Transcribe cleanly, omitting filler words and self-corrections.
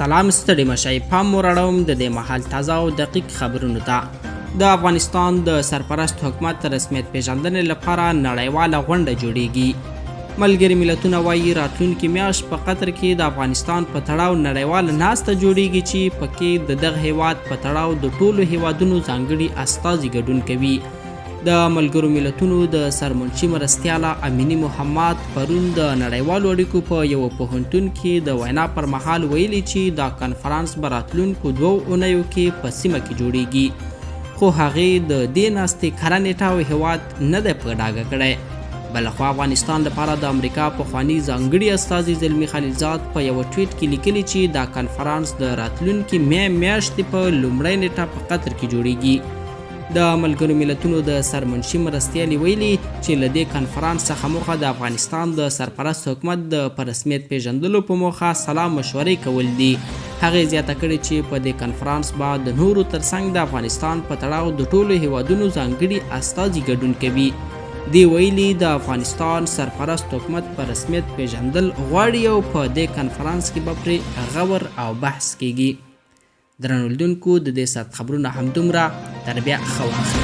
سلام ستړي مشئ پام وراړوم د دې مهال تازه او دقیق خبرونو ته. د افغانستان د سرپرست حکومت رسمیت پیژندنې لپاره نړیواله غونډه جوړیږي. ملګري ملتونه وایي راتلونکي میاشت په قطر کې د افغانستان په تړاو نړیواله ناسته جوړیږي چې پکې د دغه هیواد په تړاو د ټولو هیوادونو ځانګړي استازي ګډون کوي. د ملګرو ملتونو د سرمنشي مرستیاله امینی محمد پرون د نړیوالو اړیکو په یو پوهنتون کې د وینا پر مهال ویلي چې دا کنفرانس به راتلونکو 2 اونیو کې په سیمه کې جوړیږي، خو هغې د دې ناستې کره نیټه او هیواد نه دی په ډاګه کړی. بلخوا افغانستان لپاره د امریکا پخواني ځانګړي استازي زلمي خلیلزاد په یوه ټویټ کې لیکلي چې دا کنفرانس د راتلونکي می میاشتې په لومړۍ نیټه په قطر کې جوړیږي. د ملګرو ملتونو د سرمنشي مرستیالې ویلي چې له دې کنفرانس څخه موخه د افغانستان د سرپرست حکومت د په رسمیت پیژندلو په موخه سلا مشورې کول دي. هغې زیاته کړې چې په دې کنفرانس به د نورو ترڅنګ د افغانستان په تړاو د ټولو هیوادونو ځانګړي استازي ګډون کوي. دی ویلي د افغانستان سرپرست حکومت په رسمیت پیژندل غواړي او په دې کنفرانس کې به پرې غور او بحث کیږي. درنو لیدونکو د دې ساعت خبرونه همدومره، تر بیا ښه وخت.